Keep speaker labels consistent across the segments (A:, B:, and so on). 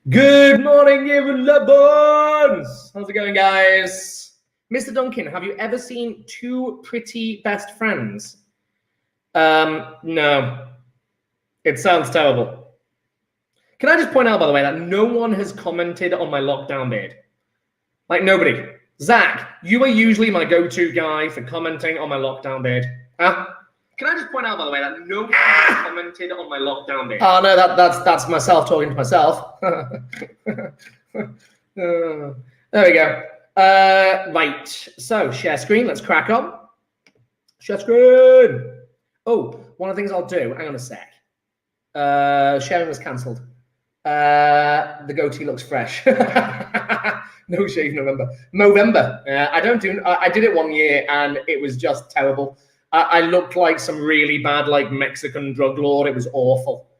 A: Good morning, everyone's. How's it going, guys? Mr. Duncan, have you ever seen Two Pretty Best Friends? No. It sounds terrible. Can I just point out, by the way, that no one has commented on my lockdown beard? Like, nobody. Zach, you are usually my go-to guy for commenting on my lockdown beard. Huh? Can I just point out, by the way, that no one has commented on my lockdown beard? Oh, no, that's myself talking to myself. There we go. Right, so share screen, let's crack on. Share screen. Oh, one of the things I'll do, hang on a sec. Sharing was cancelled. The goatee looks fresh. No shave November. Movember. I did it 1 year and it was just terrible. I looked like some really bad, like, Mexican drug lord. It was awful.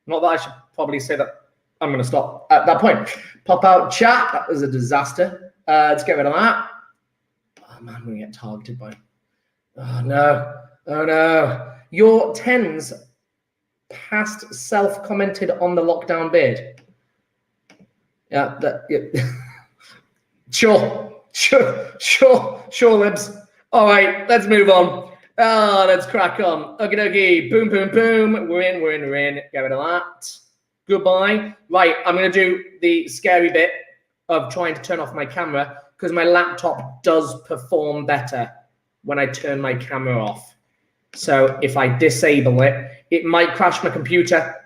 A: Not that I should probably say that. I'm going to stop at that point. Pop out chat. That was a disaster. Let's get rid of that. Oh, man, I'm going to get targeted by... Oh, no. Oh, no. Your 10s past self-commented on the lockdown beard. Yeah. Sure, Libs. All right, let's move on. Let's crack on. Okie dokie. Boom, boom, boom. We're in. Get rid of that. Goodbye. Right, I'm going to do the scary bit of trying to turn off my camera because my laptop does perform better when I turn my camera off. So if I disable it, it might crash my computer.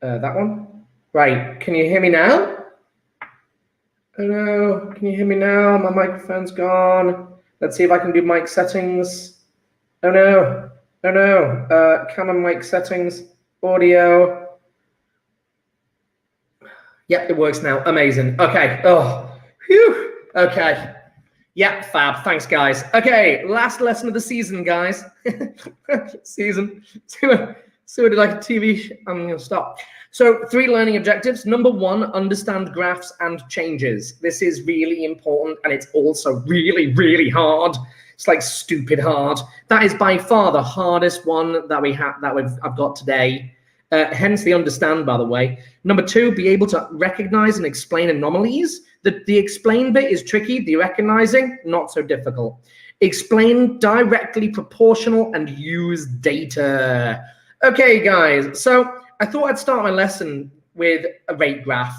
A: That one. Right, can you hear me now? Oh no, can you hear me now? My microphone's gone. Let's see if I can do mic settings. Oh no, Canon mic settings, audio. Yep, it works now. Amazing. Okay. Oh, phew. Okay. Yep, fab. Thanks, So did like a TV. I'm going to stop. So 3 learning objectives. Number 1, understand graphs and changes. This is really important, and it's also really, really hard. It's like stupid hard. That is by far the hardest one that I've got today. Hence the understand, by the way. Number 2, be able to recognize and explain anomalies. The explain bit is tricky. The recognizing, not so difficult. Explain directly proportional and use data. Okay, guys, so I thought I'd start my lesson with a rate graph.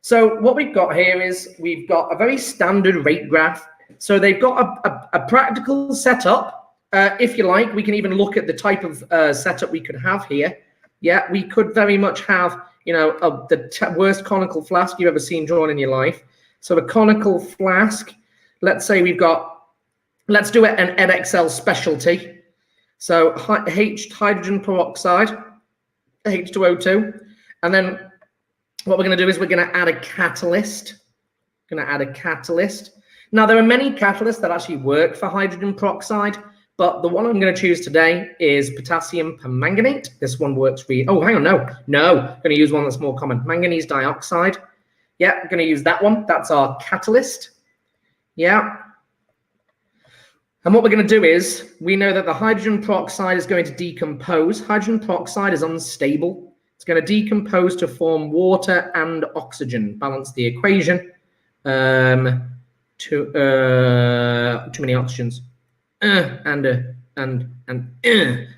A: So what we've got here is we've got a very standard rate graph. So they've got a practical setup. If you like, we can even look at the type of setup we could have here. Yeah, we could very much have, you know, the worst conical flask you've ever seen drawn in your life. So a conical flask, let's say we've got, let's do it an NXL specialty. So hydrogen peroxide, H2O2. And then what we're going to do is we're going to add a catalyst. Now, there are many catalysts that actually work for hydrogen peroxide, but the one I'm going to choose today is potassium permanganate. This one works for you. Oh, hang on, no. I'm going to use one that's more common. Manganese dioxide. Yeah, I'm going to use that one. That's our catalyst. Yeah. And what we're going to do is, we know that the hydrogen peroxide is going to decompose. Hydrogen peroxide is unstable. It's going to decompose to form water and oxygen. Balance the equation. Too many oxygens.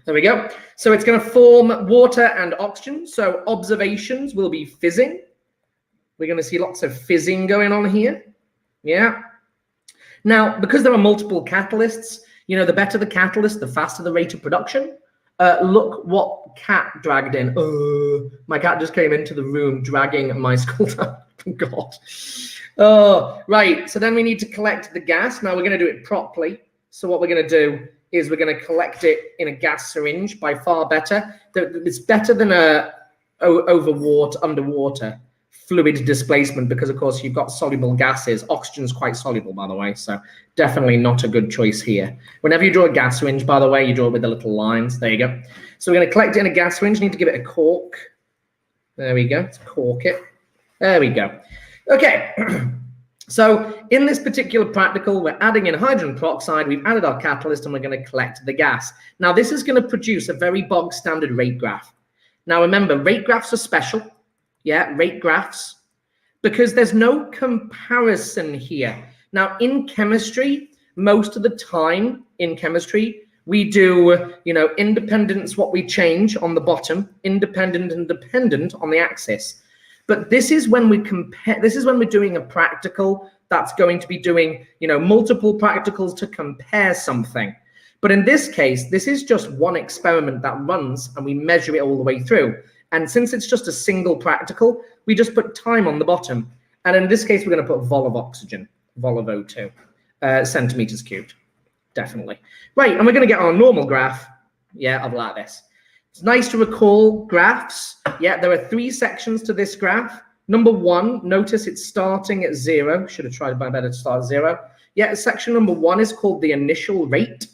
A: There we go. So it's going to form water and oxygen. So observations will be fizzing. We're going to see lots of fizzing going on here. Yeah. Now, because there are multiple catalysts, you know, the better the catalyst, the faster the rate of production. Look what cat dragged in. My cat just came into the room dragging my scooter. God. Oh, right. So then we need to collect the gas. Now we're going to do it properly. So what we're going to do is we're going to collect it in a gas syringe. By far better. It's better than underwater fluid displacement, because of course you've got soluble gases. Oxygen's quite soluble, by the way, so definitely not a good choice here. Whenever you draw a gas syringe, by the way, you draw it with the little lines. There you go. So we're going to collect it in a gas syringe. Need to give it a cork. There we go. Let's cork it. There we go. Okay. So in this particular practical, we're adding in hydrogen peroxide. We've added our catalyst, and we're going to collect the gas. Now this is going to produce a very bog standard rate graph. Now remember, rate graphs are special. Yeah, rate graphs, because there's no comparison here. Now, in chemistry, most of the time in chemistry, we do, you know, independence, what we change on the bottom, independent and dependent on the axis. But this is when we compare, this is when we're doing a practical that's going to be doing, you know, multiple practicals to compare something. But in this case, this is just one experiment that runs and we measure it all the way through. And since it's just a single practical, we just put time on the bottom. And in this case, we're going to put vol of oxygen, vol of O2, centimeters cubed, definitely. Right, and we're going to get our normal graph, yeah, of like this. It's nice to recall graphs. Yeah, there are 3 sections to this graph. Number 1, notice it's starting at 0. Should have tried my better to start at 0. Yeah, section number 1 is called the initial rate.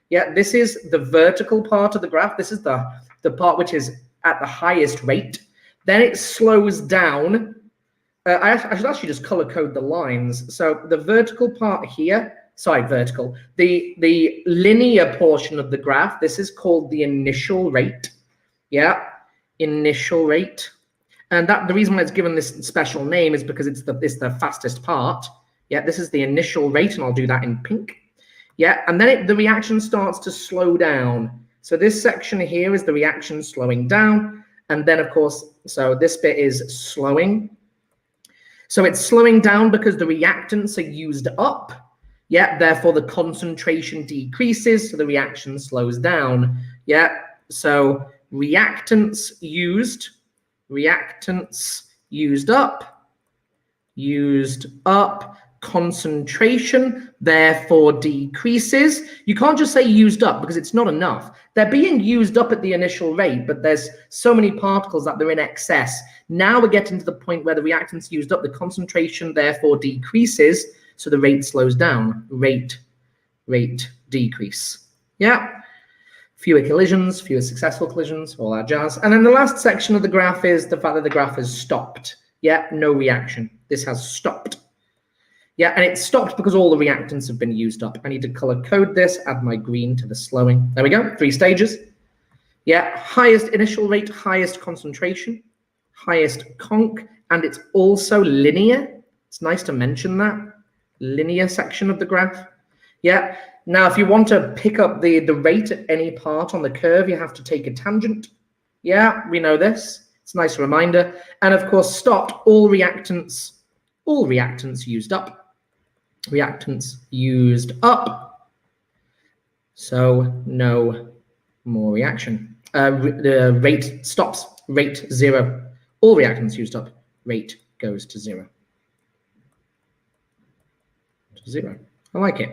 A: Yeah, this is the vertical part of the graph. This is the part which is at the highest rate. Then it slows down. I should actually just color code the lines. So the vertical part here, the linear portion of the graph, this is called the initial rate. Yeah, initial rate. And that the reason why it's given this special name is because it's the fastest part. Yeah, this is the initial rate, and I'll do that in pink. Yeah, and then the reaction starts to slow down. So this section here is the reaction slowing down. And then, of course, so this bit is slowing. So it's slowing down because the reactants are used up. Yeah, therefore the concentration decreases, so the reaction slows down. Yeah, so reactants used up, concentration therefore decreases. You can't just say used up because it's not enough. They're being used up at the initial rate, but there's so many particles that they're in excess. Now we're getting to the point where the reactants used up, the concentration therefore decreases, so the rate slows down. Rate decrease. Yeah. fewer collisions, fewer successful collisions, all that jazz. And then the last section of the graph is the fact that the graph has stopped. Yeah, no reaction. This has stopped. Yeah, and it stopped because all the reactants have been used up. I need to color code this, add my green to the slowing. There we go, 3 stages. Yeah, highest initial rate, highest concentration, highest conc, and it's also linear. It's nice to mention that. Linear section of the graph. Yeah, now if you want to pick up the rate at any part on the curve, you have to take a tangent. Yeah, we know this. It's a nice reminder. And of course, stopped, all reactants used up. Reactants used up. So no more reaction. The rate stops, rate 0. All reactants used up, rate goes to 0. To 0. I like it.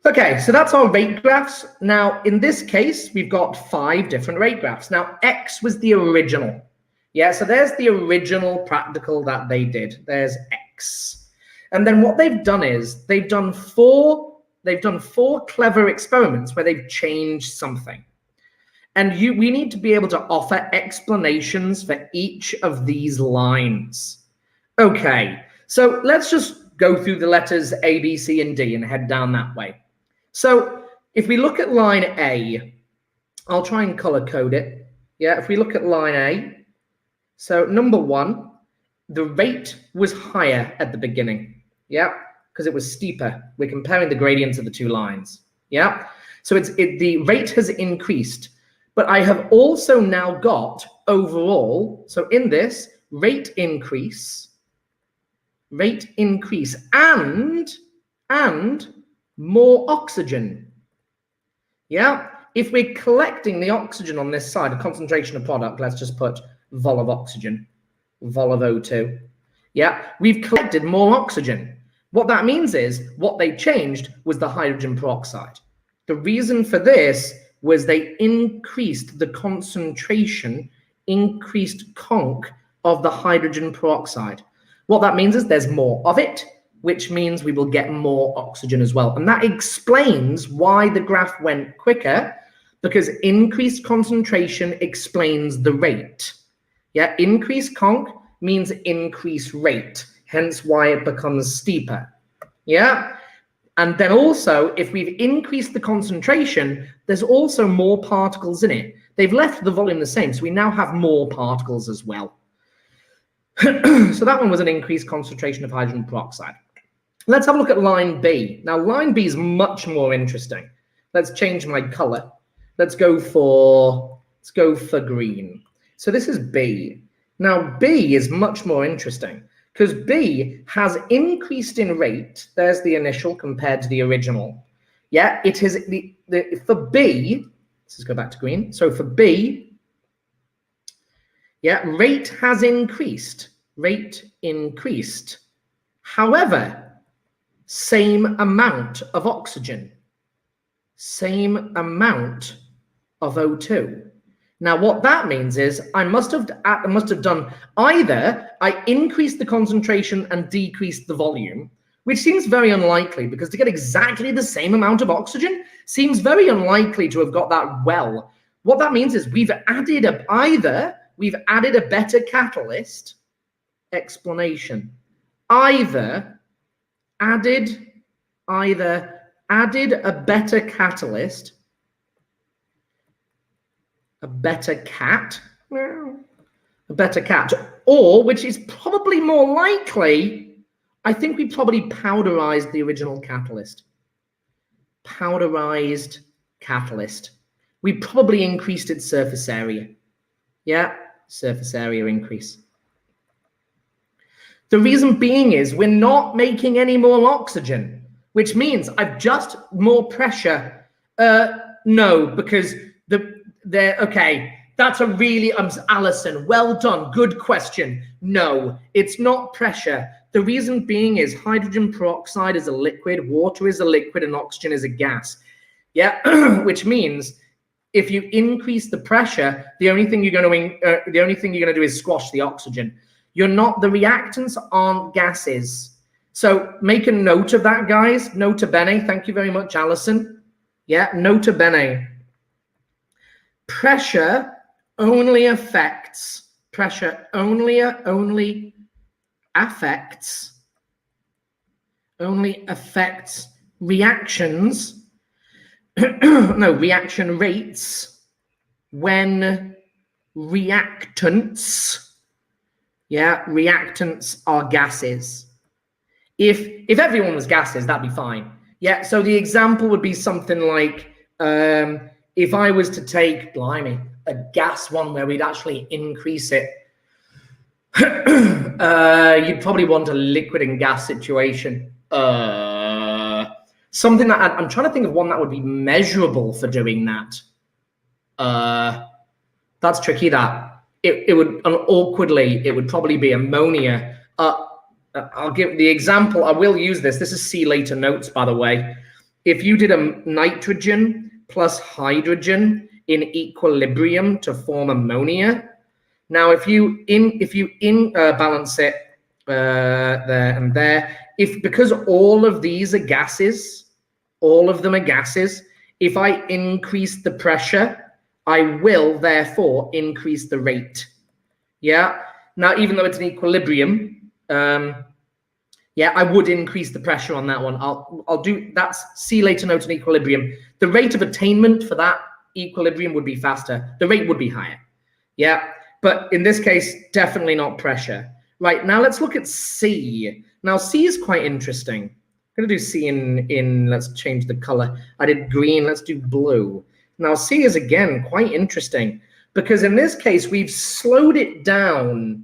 A: Okay, so that's our rate graphs. Now, in this case, we've got 5 different rate graphs. Now, X was the original. Yeah, so there's the original practical that they did. There's X. And then what they've done is they've done four clever experiments where they've changed something. And we need to be able to offer explanations for each of these lines. Okay, so let's just go through the letters A, B, C, and D and head down that way. So if we look at line A, I'll try and color code it. Yeah, if we look at line A, so number 1, the rate was higher at the beginning. Yeah, because it was steeper. We're comparing the gradients of the 2 lines. Yeah, so the rate has increased, but I have also now got overall, so in this, rate increase, and more oxygen. Yeah, if we're collecting the oxygen on this side, a concentration of product, let's just put vol of oxygen, vol of O2. Yeah, we've collected more oxygen. What that means is what they changed was the hydrogen peroxide. The reason for this was they increased the concentration, increased conc of the hydrogen peroxide. What that means is there's more of it, which means we will get more oxygen as well. And that explains why the graph went quicker, because increased concentration explains the rate. Yeah, increased conc means increased rate, hence why it becomes steeper. Yeah, and then also, if we've increased the concentration, there's also more particles in it. They've left the volume the same, so we now have more particles as well. So that one was an increased concentration of hydrogen peroxide. Let's have a look at line B. Now, line B is much more interesting. Let's change my color. Let's go for green. So this is B. Now, B is much more interesting because B has increased in rate. There's the initial compared to the original. Yeah, it is for B. Let's just go back to green. So for B, yeah, rate has increased. Rate increased. However, same amount of oxygen, same amount of O2. Now, what that means is I must have done either I increased the concentration and decreased the volume, which seems very unlikely because to get exactly the same amount of oxygen seems very unlikely to have got that well. What that means is we've added a better catalyst, explanation, either added a better catalyst, a better cat, or, which is probably more likely, I think we probably powderized the original catalyst. Powderized catalyst. We probably increased its surface area. Yeah, surface area increase. The reason being is we're not making any more oxygen, which means I've just more pressure. No, because okay, that's a really, Alison, well done, good question. No, it's not pressure. The reason being is hydrogen peroxide is a liquid, water is a liquid, and oxygen is a gas. Yeah, which means if you increase the pressure, the only thing you're going to do is squash the oxygen. The reactants aren't gases. So make a note of that, guys. Nota bene. Thank you very much, Alison. Yeah, nota bene. pressure only affects reactions, no, reaction rates when reactants are gases. If everyone was gases, that'd be fine. Yeah, so the example would be something like, if I was to take, blimey, a gas one where we'd actually increase it, you'd probably want a liquid and gas situation. Something that I'm trying to think of one that would be measurable for doing that. That's tricky. That it would awkwardly, it would probably be ammonia. I'll give the example. I will use this. This is see later notes, by the way. If you did a nitrogen plus hydrogen in equilibrium to form ammonia. Now, if you balance it there and there, because all of these are gases, all of them are gases. If I increase the pressure, I will therefore increase the rate. Yeah. Now, even though it's an equilibrium, yeah, I would increase the pressure on that one. I'll do that's see later note in equilibrium. The rate of attainment for that equilibrium would be faster. The rate would be higher. Yeah, but in this case, definitely not pressure. Right, now let's look at C. Now C is quite interesting. I'm gonna do C in let's change the color. I did green, let's do blue. Now C is again quite interesting because in this case, we've slowed it down.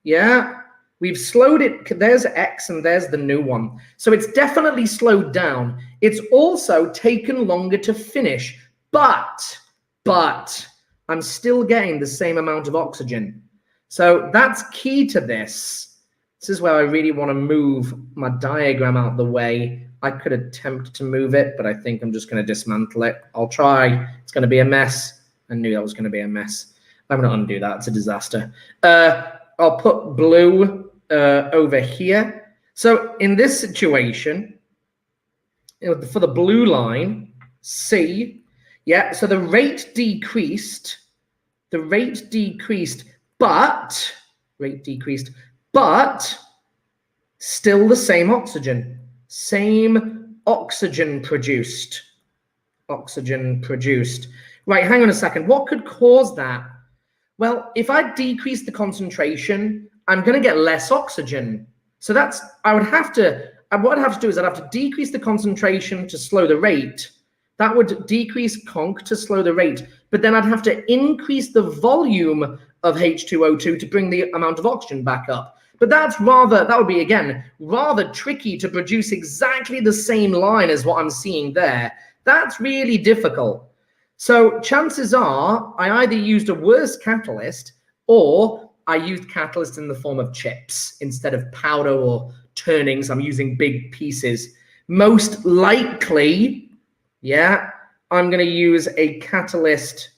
A: Yeah. We've slowed it. There's X and there's the new one. So it's definitely slowed down. It's also taken longer to finish, but I'm still getting the same amount of oxygen. So that's key to this. This is where I really want to move my diagram out of the way. I could attempt to move it, but I think I'm just going to dismantle it. I'll try. It's going to be a mess. I knew that was going to be a mess. I'm going to undo that. It's a disaster. I'll put blue over here. So in this situation, for the blue line, C, yeah, so the rate decreased, but still the same oxygen produced. Right, hang on a second. What could cause that? Well, if I decrease the concentration, I'm going to get less oxygen. So that's, what I'd have to do is I'd have to decrease the concentration to slow the rate. That would decrease conc to slow the rate. But then I'd have to increase the volume of H2O2 to bring the amount of oxygen back up. But that would be, again, rather tricky to produce exactly the same line as what I'm seeing there. That's really difficult. So chances are I either used a worse catalyst or I used catalyst in the form of chips instead of powder or turnings. I'm using big pieces. Most likely, yeah, I'm going to use a catalyst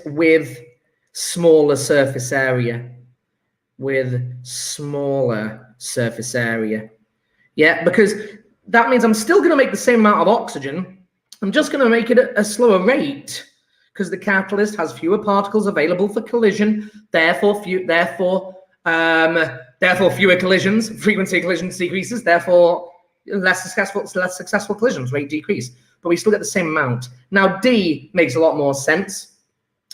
A: with smaller surface area. Yeah, because that means I'm still going to make the same amount of oxygen. I'm just going to make it a slower rate because the catalyst has fewer particles available for collision, therefore fewer collisions, frequency of collisions decreases, therefore less successful collisions, rate decrease. But we still get the same amount. Now D makes a lot more sense.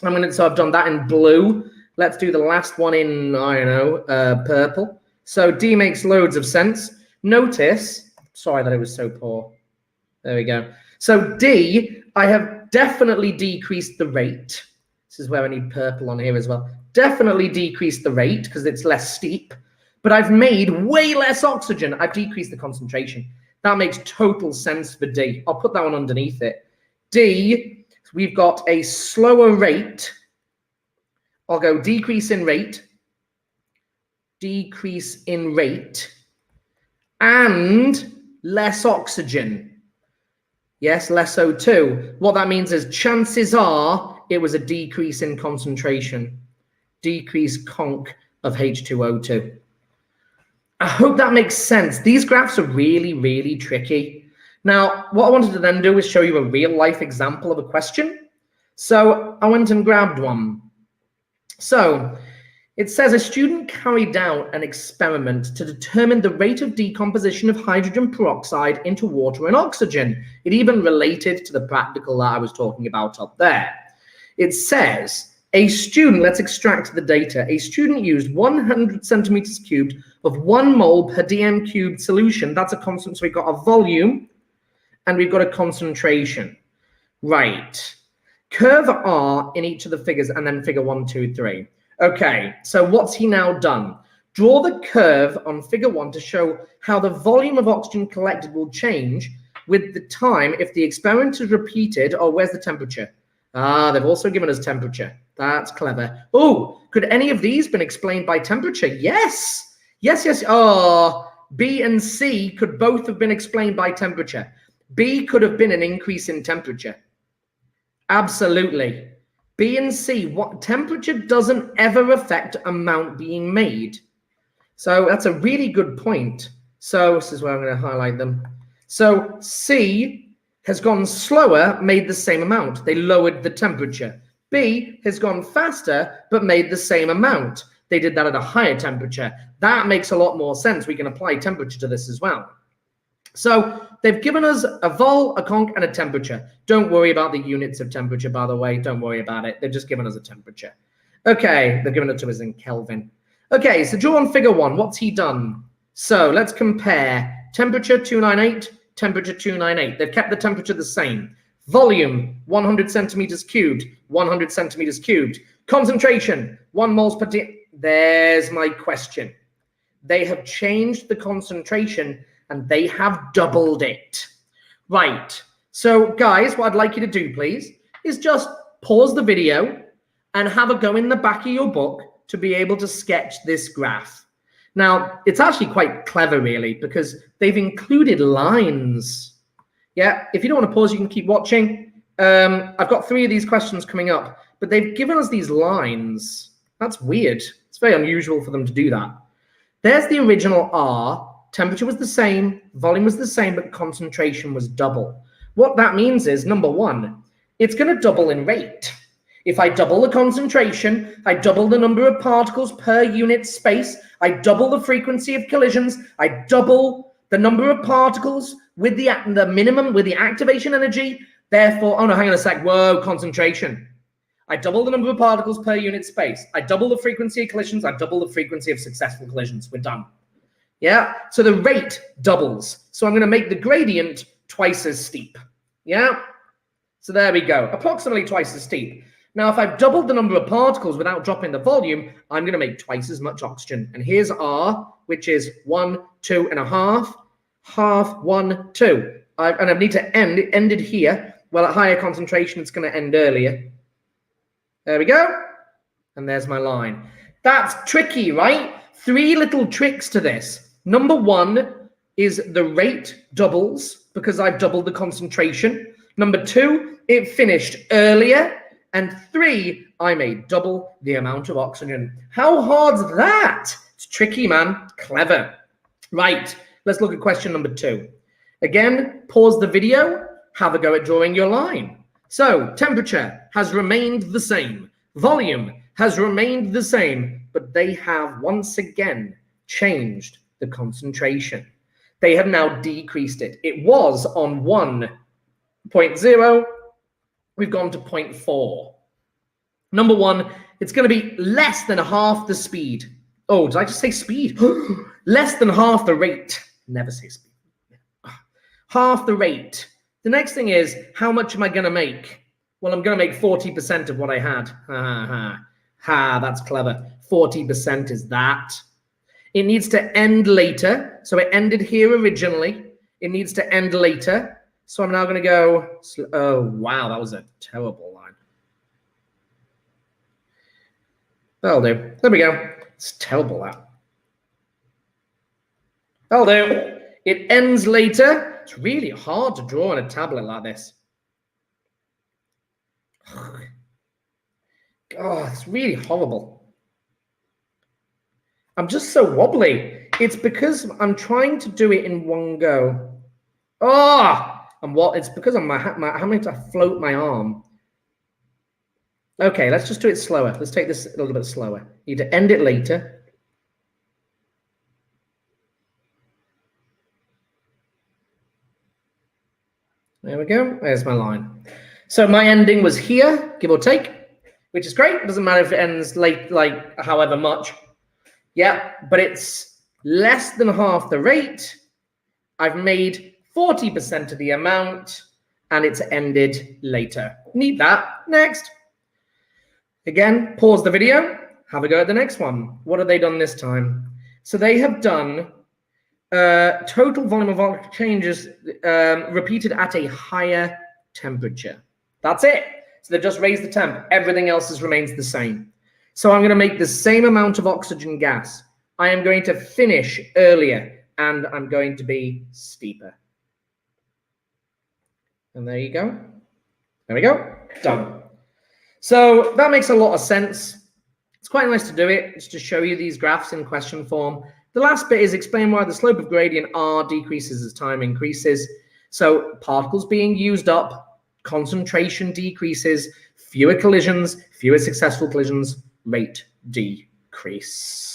A: So I've done that in blue. Let's do the last one in, I don't know, purple. So D makes loads of sense. Notice, sorry that it was so poor. There we go. So D, I have definitely decreased the rate. This is where I need purple on here as well. Definitely decreased the rate because it's less steep, but I've made way less oxygen. I've decreased the concentration. That makes total sense for D. I'll put that one underneath it. D, we've got a slower rate. I'll go decrease in rate, and less oxygen. Yes, less O2. What that means is chances are it was a decrease in concentration, decrease conc of H2O2. I hope that makes sense. These graphs are really, really tricky. Now, what I wanted to then do is show you a real life example of a question. So I went and grabbed one. So it says a student carried out an experiment to determine the rate of decomposition of hydrogen peroxide into water and oxygen. It even related to the practical that I was talking about up there. It says a student, let's extract the data. A student used 100 centimeters cubed of 1 mole per dm cubed solution. That's a constant, so we've got a volume and we've got a concentration. Right. Curve R in each of the figures and then figure 1, 2, 3. Okay, so what's he now done? Draw the curve on figure 1 to show how the volume of oxygen collected will change with the time if the experiment is repeated. Oh, where's the temperature? Ah, they've also given us temperature. That's clever. Oh, could any of these been explained by temperature? Yes. Yes, yes. Oh, B and C could both have been explained by temperature. B could have been an increase in temperature. Absolutely. B and C, what temperature doesn't ever affect amount being made. So that's a really good point. So this is where I'm going to highlight them. So C has gone slower, made the same amount. They lowered the temperature. B has gone faster, but made the same amount. They did that at a higher temperature. That makes a lot more sense. We can apply temperature to this as well. So they've given us a vol, a conc, and a temperature. Don't worry about the units of temperature, by the way. Don't worry about it. They've just given us a temperature. Okay, they've given it to us in Kelvin. Okay, so draw on figure 1. What's he done? So let's compare temperature 298, temperature 298. They've kept the temperature the same. Volume, 100 centimeters cubed, 100 centimeters cubed. Concentration, 1 moles per d. There's my question. They have changed the concentration and they have doubled it. Right. So guys, what I'd like you to do, please, is just pause the video and have a go in the back of your book to be able to sketch this graph. Now, it's actually quite clever, really, because they've included lines. Yeah, if you don't want to pause, you can keep watching. I've got 3 of these questions coming up, but they've given us these lines. That's weird. It's very unusual for them to do that. There's the original R. Temperature was the same, volume was the same, but concentration was double. What that means is, number 1, it's going to double in rate. If I double the concentration, I double the number of particles per unit space, I double the frequency of collisions, I double the number of particles with the minimum, with the activation energy. Therefore, oh no, hang on a sec, whoa, concentration. I double the number of particles per unit space. I double the frequency of collisions, I double the frequency of successful collisions. We're done. Yeah, so the rate doubles. So I'm going to make the gradient twice as steep. Yeah, so there we go, approximately twice as steep. Now, if I've doubled the number of particles without dropping the volume, I'm going to make twice as much oxygen. And here's R, which is 1, 2 and a half, half, 1, 2. And I need to end it ended here. Well, at higher concentration, it's going to end earlier. There we go. And there's my line. That's tricky, right? 3 little tricks to this. Number 1 is the rate doubles because I've doubled the concentration. Number 2, it finished earlier. And 3, I made double the amount of oxygen. How hard's that? It's tricky, man. Clever. Right, let's look at question number 2. Again, pause the video, have a go at drawing your line. So, temperature has remained the same. Volume has remained the same, but they have once again changed the concentration. They have now decreased it. It was on 1.0. We've gone to 0.4. Number 1, it's going to be less than half the speed. Oh, did I just say speed? Less than half the rate. Never say speed. Half the rate. The next thing is, how much am I going to make? Well, I'm going to make 40% of what I had. Ha, that's clever. 40% is that. It needs to end later. So it ended here originally. It needs to end later. So I'm now going to go, oh, wow, that was a terrible line. That'll do. There we go. It's terrible, that. That'll do. It ends later. It's really hard to draw on a tablet like this. God, it's really horrible. I'm just so wobbly. It's because I'm trying to do it in one go. Oh, And what it's because I'm having to float my arm. Okay, let's just do it slower. Let's take this a little bit slower. You need to end it later. There we go. There's my line. So my ending was here, give or take, which is great. It doesn't matter if it ends late, like however much. Yeah, but it's less than half the rate. I've made 40% of the amount, and it's ended later. Need that. Next. Again, pause the video, have a go at the next one. What have they done this time? So they have done total volume of volcanic changes repeated at a higher temperature. That's it. So they've just raised the temp. Everything else remains the same. So I'm going to make the same amount of oxygen gas. I am going to finish earlier, and I'm going to be steeper. And there you go. There we go. Done. So that makes a lot of sense. It's quite nice to do it, just to show you these graphs in question form. The last bit is explain why the slope of gradient R decreases as time increases. So particles being used up, concentration decreases, fewer collisions, fewer successful collisions, rate decrease.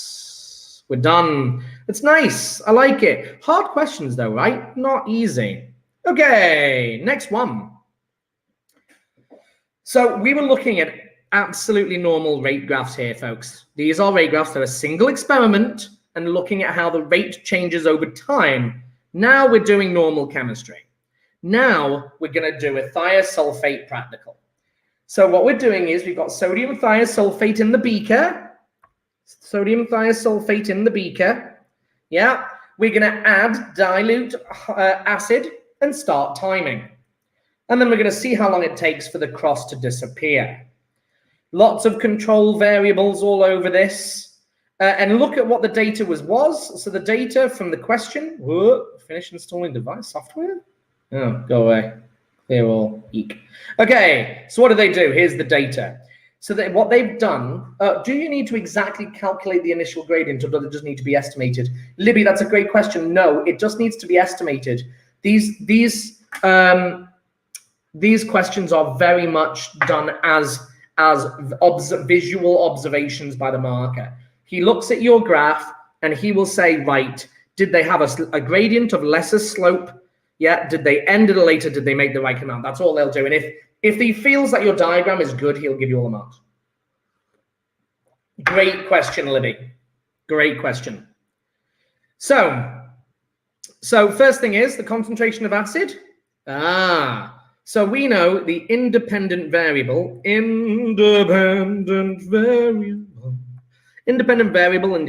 A: We're done. It's nice. I like it. Hard questions though, right? Not easy. Okay, next one. So we were looking at absolutely normal rate graphs here, folks. These are rate graphs. They're a single experiment and looking at how the rate changes over time. Now we're doing normal chemistry. Now we're going to do a thiosulfate practical. So what we're doing is we've got sodium thiosulfate in the beaker. Sodium thiosulfate in the beaker. Yeah. We're going to add dilute acid and start timing. And then we're going to see how long it takes for the cross to disappear. Lots of control variables all over this. And look at what the data was. So the data from the question, finish installing device software. Oh, go away. Clear all, eek. Okay, so what do they do? Here's the data. So what they've done, do you need to exactly calculate the initial gradient, or does it just need to be estimated? Libby, that's a great question. No, it just needs to be estimated. These questions are very much done as visual observations by the marker. He looks at your graph and he will say, right, did they have a gradient of lesser slope? Yeah, did they end it later? Did they make the right amount? That's all they'll do. And if he feels that your diagram is good, he'll give you all the marks. Great question, Libby. Great question. So first thing is the concentration of acid. So we know the independent variable in the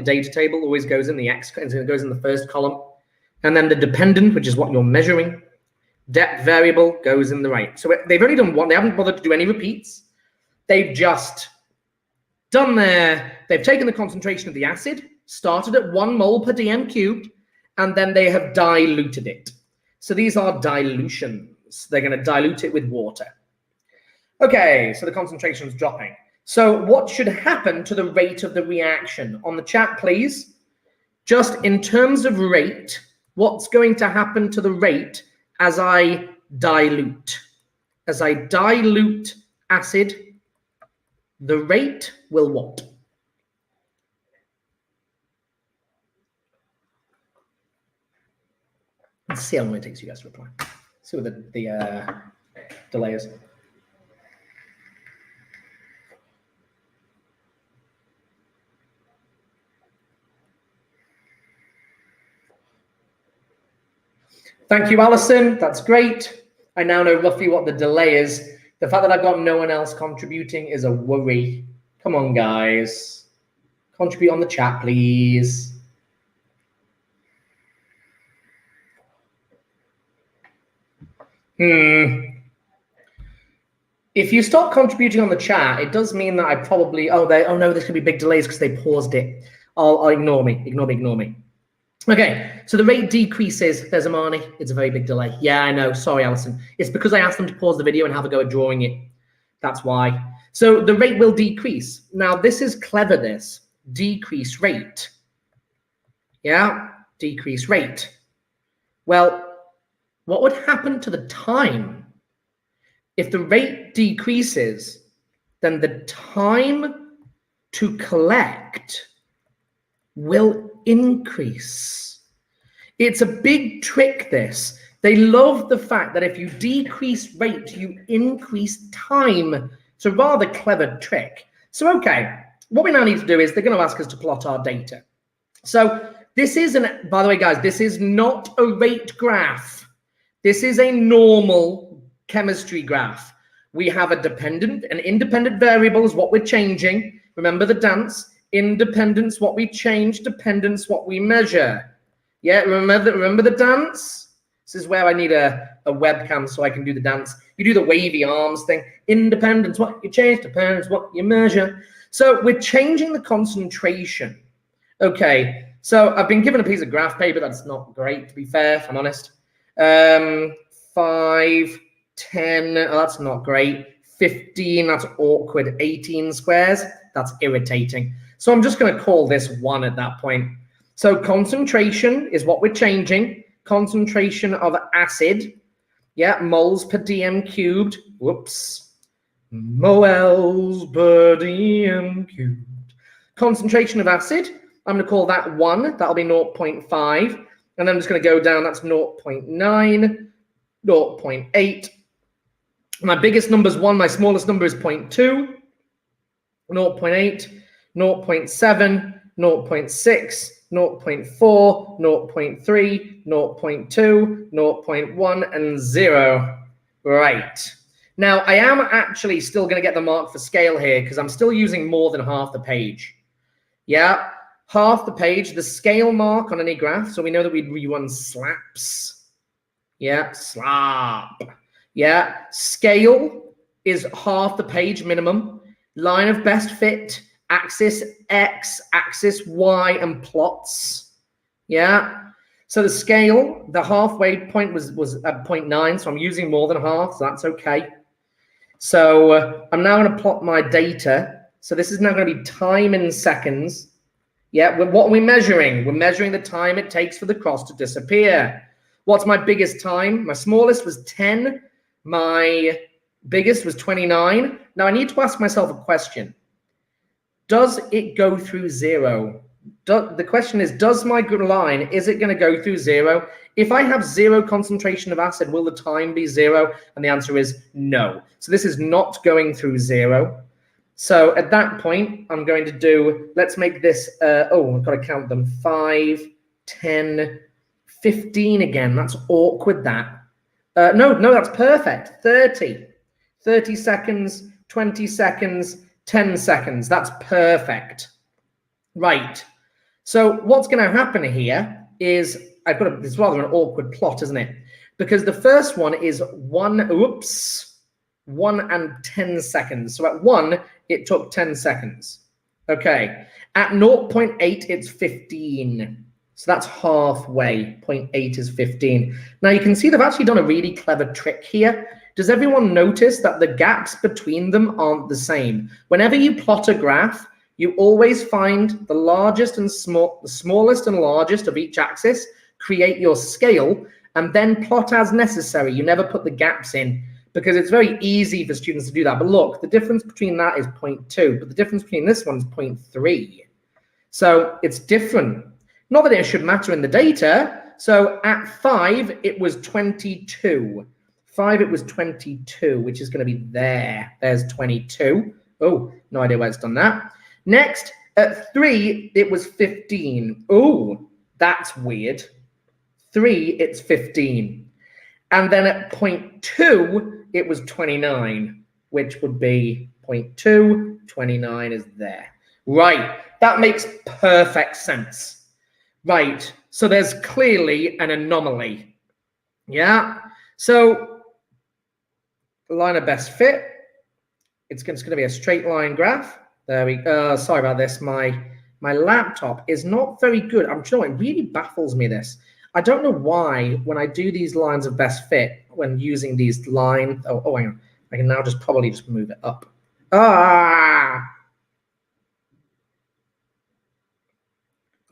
A: data table always goes in the X, it goes in the first column. And then the dependent, which is what you're measuring, depth variable goes in the right. So they've only done one. They haven't bothered to do any repeats. They've just done they've taken the concentration of the acid, started at 1 mole per dm cubed, and then they have diluted it. So these are dilutions. They're going to dilute it with water. Okay, so the concentration is dropping. So what should happen to the rate of the reaction? On the chat, please. Just in terms of rate, what's going to happen to the rate as I dilute? As I dilute acid, the rate will what? Let's see how long it takes you guys to reply. See what the delay is. Thank you, Alison. That's great. I now know roughly what the delay is. The fact that I've got no one else contributing is a worry. Come on, guys. Contribute on the chat, please. If you stop contributing on the chat, it does mean that I probably, oh no, there's gonna be big delays because they paused it. I'll ignore me. Okay, so the rate decreases. There's Amani. It's a very big delay. Yeah, I know. Sorry, Alison. It's because I asked them to pause the video and have a go at drawing it. That's why. So the rate will decrease. Now, this is clever, this. Decrease rate. Yeah, decrease rate. Well, what would happen to the time? If the rate decreases, then the time to collect will increase. It's a big trick, this. They love the fact that if you decrease rate, you increase time. It's a rather clever trick. So, okay, what we now need to do is they're going to ask us to plot our data. So this isn't, by the way, guys, this is not a rate graph. This is a normal chemistry graph. We have a dependent and independent variable is what we're changing. Remember the dance. Independence, what we change. Dependence, what we measure. Yeah, remember the dance? This is where I need a webcam so I can do the dance. You do the wavy arms thing. Independence, what you change. Dependence, what you measure. So we're changing the concentration. Okay, so I've been given a piece of graph paper. That's not great, to be fair, if I'm honest. 5, 10, oh, that's not great. 15, that's awkward. 18 squares, that's irritating. So I'm just going to call this 1 at that point. So concentration is what we're changing. Concentration of acid. Yeah, moles per dm cubed. Whoops. Moles per dm cubed. Concentration of acid. I'm going to call that 1. That'll be 0.5. And then I'm just going to go down. That's 0.9, 0.8. My biggest number is 1. My smallest number is 0.2, 0.8, 0.7, 0.6, 0.4, 0.3, 0.2, 0.1, and 0. Right. Now, I am actually still going to get the mark for scale here because I'm still using more than half the page. Yeah, half the page, the scale mark on any graph. So we know that we run slaps. Yeah, slap. Yeah, scale is half the page minimum. Line of best fit, axis X, axis Y, and plots. Yeah. So the scale, the halfway point was at 0.9, so I'm using more than half, so that's okay. So I'm now going to plot my data. So this is now going to be time in seconds. Yeah, what are we measuring? We're measuring the time it takes for the cross to disappear. What's my biggest time? My smallest was 10. My biggest was 29. Now I need to ask myself a question. Does it go through 0? The question is, does my line, is it going to go through 0? If I have 0 concentration of acid, will the time be 0? And the answer is no. So this is not going through 0. So at that point, I'm going to do, let's make this, oh, I've got to count them, 5, 10, 15 again. That's awkward, that. No, that's perfect. 30 seconds, 20 seconds, 10 seconds. That's perfect. Right. So what's going to happen here is it's rather an awkward plot, isn't it? Because the first one is 1 and 10 seconds. So at 1, it took 10 seconds. Okay. At 0.8, it's 15. So that's halfway. 0.8 is 15. Now you can see they've actually done a really clever trick here. Does everyone notice that the gaps between them aren't the same? Whenever you plot a graph, you always find the largest and the smallest and largest of each axis, create your scale, and then plot as necessary. You never put the gaps in because it's very easy for students to do that. But look, the difference between that is 0.2, but the difference between this one is 0.3. So it's different. Not that it should matter in the data. So at 5, it was 22. 5, it was 22, which is going to be there. There's 22. Oh, no idea why it's done that. Next, at 3, it was 15. Oh, that's weird. 3, it's 15. And then at 0.2, it was 29, which would be 0.2. 29 is there. Right, that makes perfect sense. Right, so there's clearly an anomaly. Yeah, so line of best fit. It's going to be a straight line graph. There we go. Sorry about this. My laptop is not very good. I'm sure it really baffles me, this. I don't know why when I do these lines of best fit, when using these lines. Oh, hang on. I can now probably just move it up. Ah!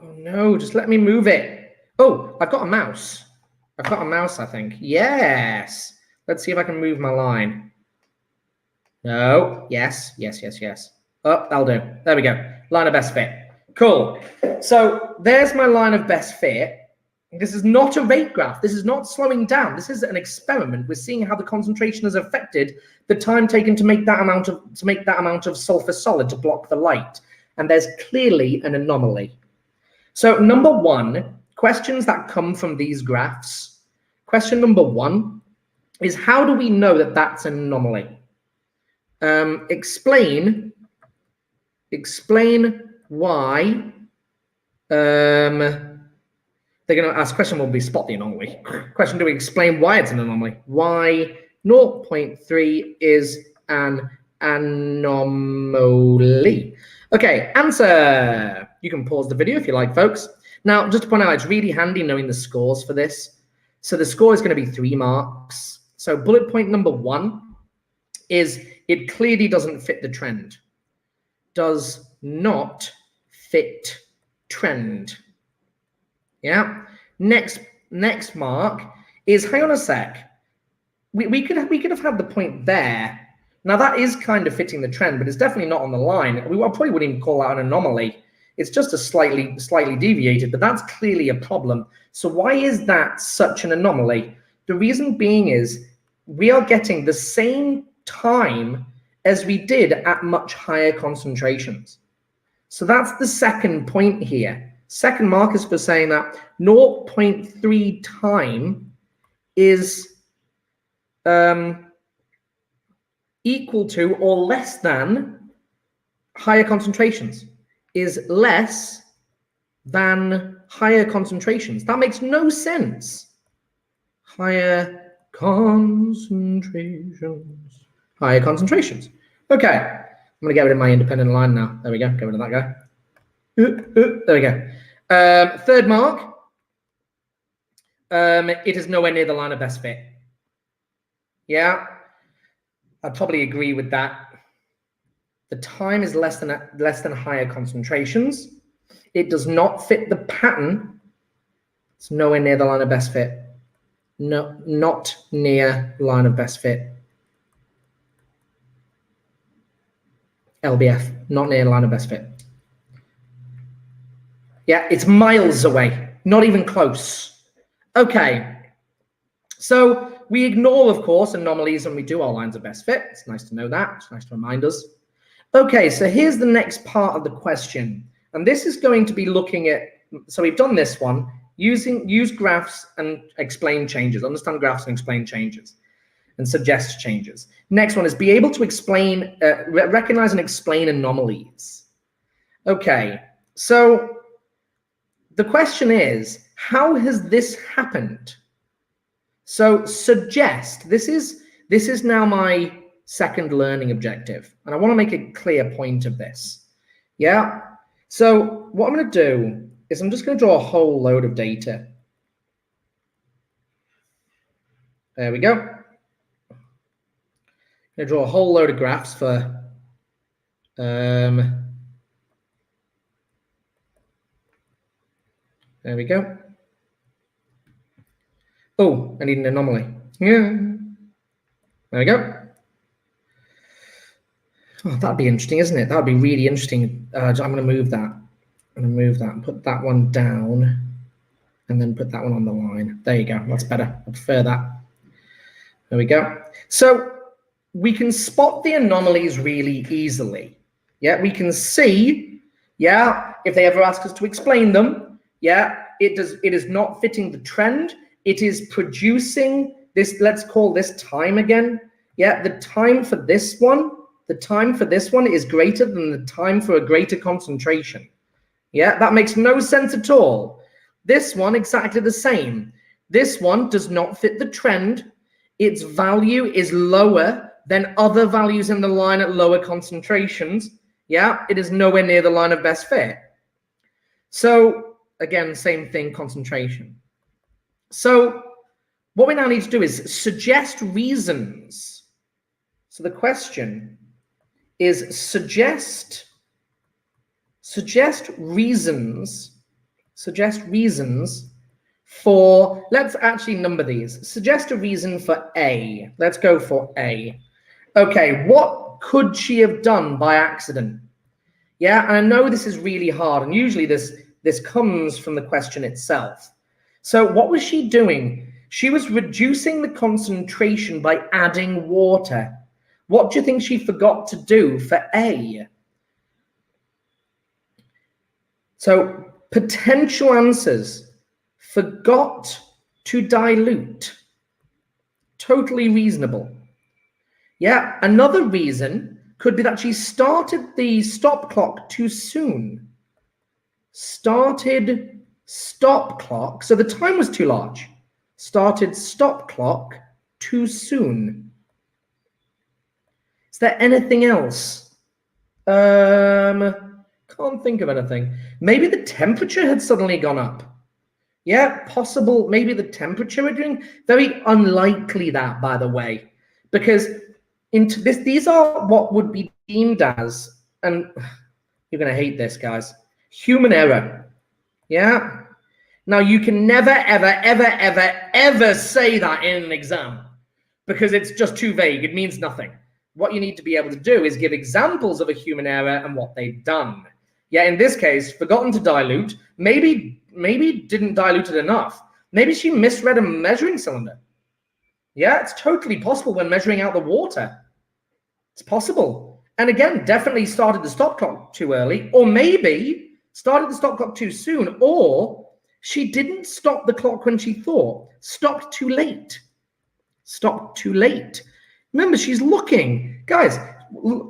A: Oh no, just let me move it. Oh, I've got a mouse. I've got a mouse, I think. Yes. Let's see if I can move my line. No. Yes. Oh, that'll do. There we go. Line of best fit. Cool. So there's my line of best fit. This is not a rate graph. This is not slowing down. This is an experiment. We're seeing how the concentration has affected the time taken to make that amount of sulfur solid to block the light. And there's clearly an anomaly. So number one, questions that come from these graphs. Question number one is, how do we know that that's an anomaly? Explain why. They're going to ask, question will be spot the anomaly. Question, do we explain why it's an anomaly? Why 0.3 is an anomaly? Okay, answer. You can pause the video if you like, folks. Now, just to point out, it's really handy knowing the scores for this. So the score is going to be 3 marks. So bullet point number 1 is it clearly doesn't fit the trend. Does not fit trend. Yeah. Next mark is, hang on a sec. We could have had the point there. Now that is kind of fitting the trend, but it's definitely not on the line. I probably wouldn't even call that an anomaly. It's just a slightly deviated, but that's clearly a problem. So why is that such an anomaly? The reason being is we are getting the same time as we did at much higher concentrations. So that's the second point here. Second mark is for saying that 0.3 time is equal to or less than higher concentrations, is less than higher concentrations. That makes no sense. Higher concentrations. Higher concentrations. Okay, I'm going to get rid of my independent line now. There we go. Get rid of that guy. There we go. Third mark. It is nowhere near the line of best fit. Yeah, I'd probably agree with that. The time is less than higher concentrations. It does not fit the pattern. It's nowhere near the line of best fit. No, not near line of best fit. LBF, not near line of best fit. Yeah, it's miles away, not even close. Okay, so we ignore, of course, anomalies when we do our lines of best fit. It's nice to know that. It's nice to remind us. Okay, so here's the next part of the question. And this is going to be looking at, so we've done this one, use graphs and explain changes, understand graphs and explain changes, and suggest changes. Next one is be able to explain, recognize and explain anomalies. Okay, so the question is, how has this happened? So suggest, this is now my second learning objective, and I want to make a clear point of this. Yeah, so what I'm going to do is I'm just going to draw a whole load of data. There we go. I'm going to draw a whole load of graphs for there we go. Oh, I need an anomaly. Yeah. There we go. Oh, that'd be interesting, isn't it? That'd be really interesting. I'm going to move that. I'm going to move that and put that one down and then put that one on the line. There you go. That's better. I prefer that. There we go. So we can spot the anomalies really easily. Yeah, we can see, yeah, if they ever ask us to explain them, yeah, it is not fitting the trend. It is producing this, let's call this time again. Yeah, the time for this one is greater than the time for a greater concentration. Yeah, that makes no sense at all. This one, exactly the same. This one does not fit the trend. Its value is lower than other values in the line at lower concentrations. Yeah, it is nowhere near the line of best fit. So again, same thing, concentration. So what we now need to do is suggest reasons. So the question is suggest reasons for, let's actually number these. Suggest a reason for A. Let's go for A. Okay, what could she have done by accident? Yeah, and I know this is really hard, and usually this comes from the question itself. So what was she doing? She was reducing the concentration by adding water. What do you think she forgot to do for A? So potential answers: forgot to dilute. Totally reasonable. Yeah, another reason could be that she started the stop clock too soon. Started stop clock, so the time was too large. Started stop clock too soon. Is there anything else? Can't think of anything. Maybe the temperature had suddenly gone up. Yeah, possible. Maybe the temperature had been very unlikely that, by the way, because into this, these are what would be deemed as, and you're going to hate this, guys, human error. Yeah. Now, you can never, ever, ever, ever, ever say that in an exam because it's just too vague. It means nothing. What you need to be able to do is give examples of a human error and what they've done. Yeah, in this case, forgotten to dilute, maybe didn't dilute it enough. Maybe she misread a measuring cylinder. Yeah, it's totally possible when measuring out the water. It's possible. And again, definitely started the stop clock too early, or maybe started the stop clock too soon, or she didn't stop the clock when she thought, stopped too late. Stopped too late. Remember, she's looking. Guys,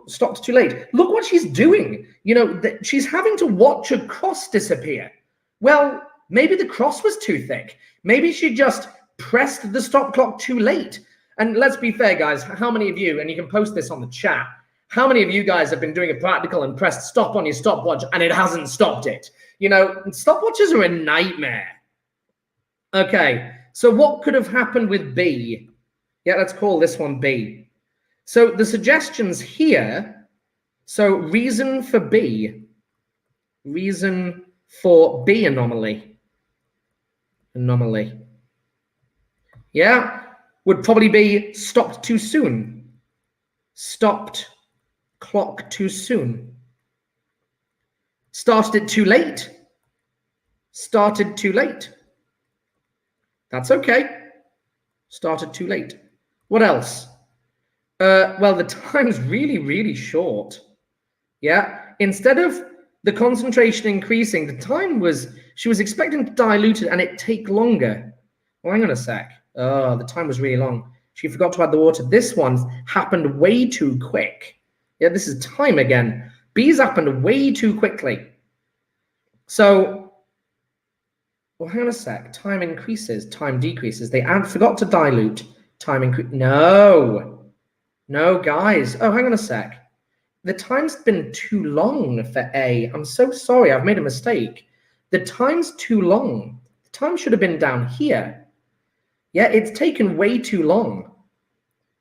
A: stopped too late. Look what she's doing. You know, she's having to watch a cross disappear. Well, maybe the cross was too thick. Maybe she just pressed the stop clock too late. And let's be fair, guys, how many of you, and you can post this on the chat, how many of you guys have been doing a practical and pressed stop on your stopwatch and it hasn't stopped it? You know, stopwatches are a nightmare. Okay, so what could have happened with B? Yeah, let's call this one B. So the suggestions here, so reason for B anomaly. Yeah, would probably be stopped too soon. Stopped clock too soon. Started it too late. Started too late. That's okay. Started too late. What else? Well, the time's really, really short. Yeah, instead of the concentration increasing, the time she was expecting to dilute it and it take longer. Well, hang on a sec. Oh, the time was really long. She forgot to add the water. This one happened way too quick. Yeah, this is time again. B's happened way too quickly. So, well, hang on a sec. Time increases, time decreases. They forgot to dilute. Time increase. No, guys. Oh, hang on a sec. The time's been too long for A. I'm so sorry. I've made a mistake. The time's too long. The time should have been down here. Yeah, it's taken way too long.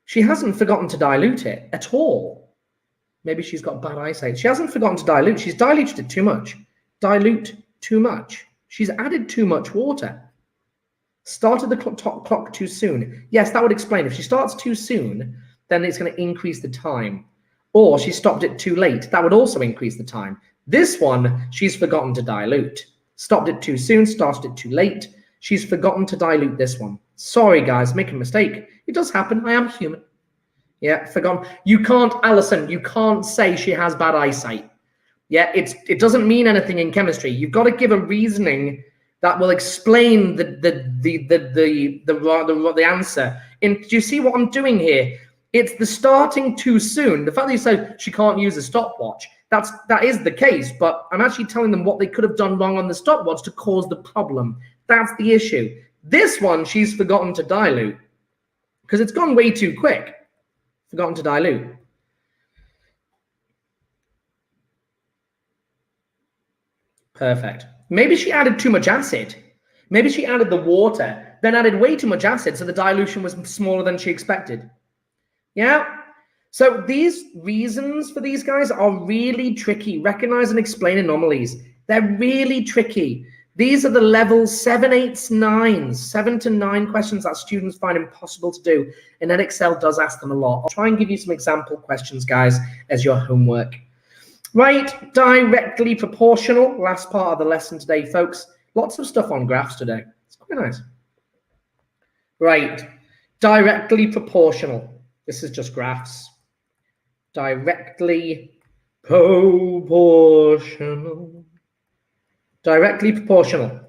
A: She hasn't forgotten to dilute it at all. Maybe she's got bad eyesight. She hasn't forgotten to dilute. She's diluted it too much. Dilute too much. She's added too much water. Started the clock too soon. Yes, that would explain. If she starts too soon, then it's going to increase the time. Or she stopped it too late. That would also increase the time. This one, she's forgotten to dilute. Stopped it too soon, started it too late. She's forgotten to dilute this one. Sorry, guys, make a mistake. It does happen. I am human. Yeah, forgotten. You can't, Alison, you can't say she has bad eyesight. Yeah, it doesn't mean anything in chemistry. You've got to give a reasoning that will explain the answer. Do you see what I'm doing here? It's the starting too soon. The fact that you say she can't use a stopwatch, that is the case, but I'm actually telling them what they could have done wrong on the stopwatch to cause the problem. That's the issue. This one, she's forgotten to dilute because it's gone way too quick. Forgotten to dilute. Perfect. Maybe she added too much acid. Maybe she added the water, then added way too much acid, so the dilution was smaller than she expected. Yeah? So these reasons for these guys are really tricky. Recognize and explain anomalies. They're really tricky. These are the levels 7, 8s, 9s, 7 to 9 questions that students find impossible to do. And Excel does ask them a lot. I'll try and give you some example questions, guys, as your homework. Right, directly proportional, last part of the lesson today, folks. Lots of stuff on graphs today. It's quite nice. Right, directly proportional. This is just graphs. Directly proportional. Directly proportional.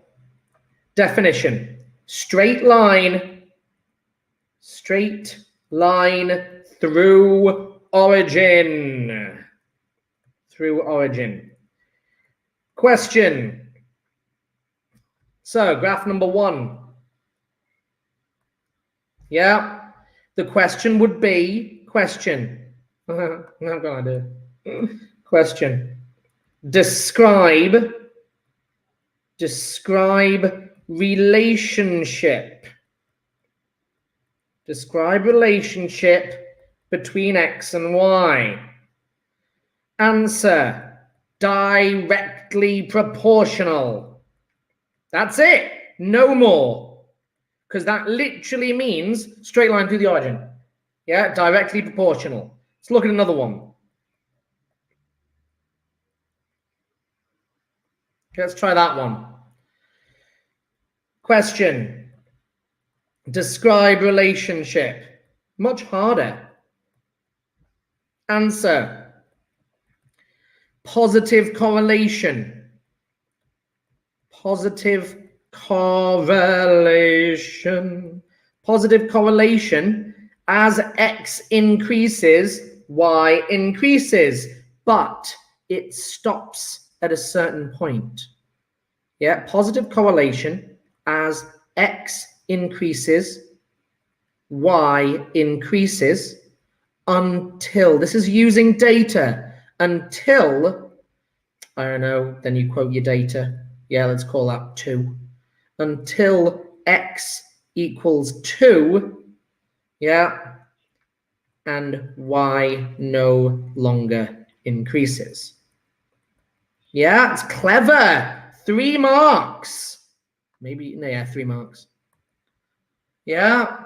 A: Definition. Straight line through origin. Through origin. Question. So, graph number 1. Yeah. The question would be, question. I've got an idea. Question. Describe relationship. Describe relationship between X and Y. Answer, directly proportional. That's it. No more. Because that literally means straight line through the origin. Yeah, directly proportional. Let's look at another one. Okay, let's try that one. Question. Describe relationship. Much harder. Answer. Positive correlation. Positive correlation. Positive correlation. As X increases, Y increases. But it stops at a certain point. Yeah, positive correlation. As X increases, Y increases until, this is using data, until, I don't know, then you quote your data. Yeah, let's call that 2. Until X equals 2, yeah, and Y no longer increases. Yeah, it's clever. 3 marks. Maybe, no, yeah, 3 marks. Yeah.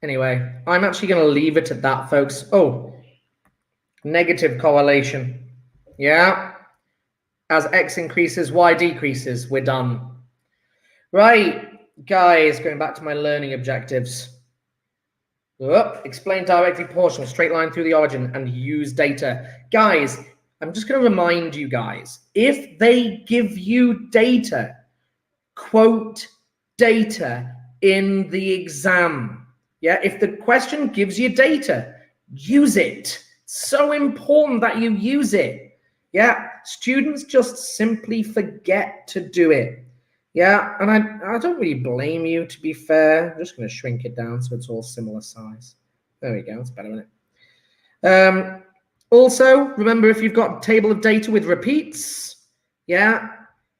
A: Anyway, I'm actually going to leave it at that, folks. Oh, negative correlation. Yeah. As X increases, Y decreases. We're done. Right, guys, going back to my learning objectives. Explain directly proportional, straight line through the origin, and use data. Guys, I'm just going to remind you guys, if they give you data, quote data in the exam. Yeah, if the question gives you data, use it. So important that you use it. Yeah, students just simply forget to do it. Yeah, and I don't really blame you, to be fair. I'm just going to shrink it down so it's all similar size. There we go, that's better, isn't it? Also, remember, if you've got a table of data with repeats, yeah,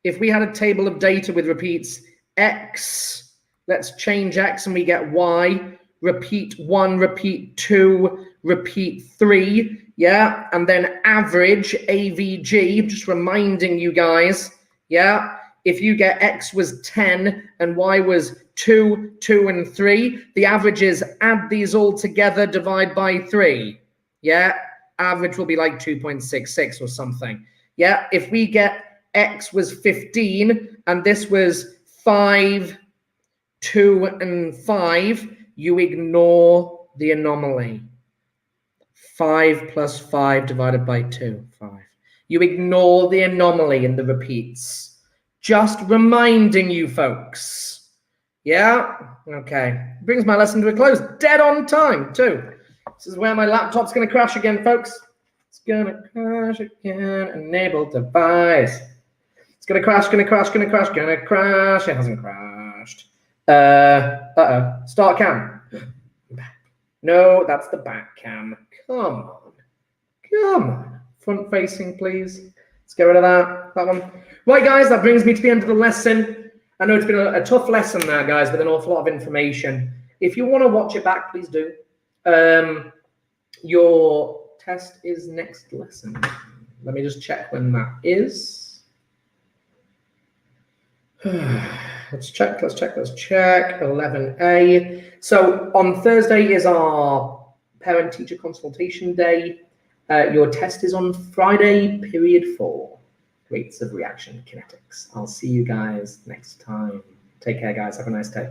A: if we had a table of data with repeats, X, let's change X and we get Y, repeat 1, repeat 2, repeat 3, yeah, and then average, AVG, just reminding you guys, yeah, if you get X was 10 and Y was 2, 2, and 3, the average is add these all together, divide by 3. Yeah, average will be like 2.66 or something. Yeah, if we get X was 15 and this was 5, 2, and 5, you ignore the anomaly. 5 plus 5 divided by 2, 5. You ignore the anomaly in the repeats. Just reminding you folks. Yeah? Okay. Brings my lesson to a close. Dead on time, too. This is where my laptop's going to crash again, folks. It's going to crash again. Enable device. It's going to crash, going to crash, going to crash, going to crash. It hasn't crashed. Uh-oh. Start cam. No, that's the back cam. Come on. Come on. Front facing, please. Let's get rid of that one. Right, guys, that brings me to the end of the lesson. I know it's been a tough lesson there, guys, with an awful lot of information. If you want to watch it back, please do. Your test is next lesson? Let me just check when that is. Let's check. 11A. So on Thursday is our parent-teacher consultation day. Your test is on Friday, period 4. Rates of reaction kinetics. I'll see you guys next time. Take care, guys. Have a nice day.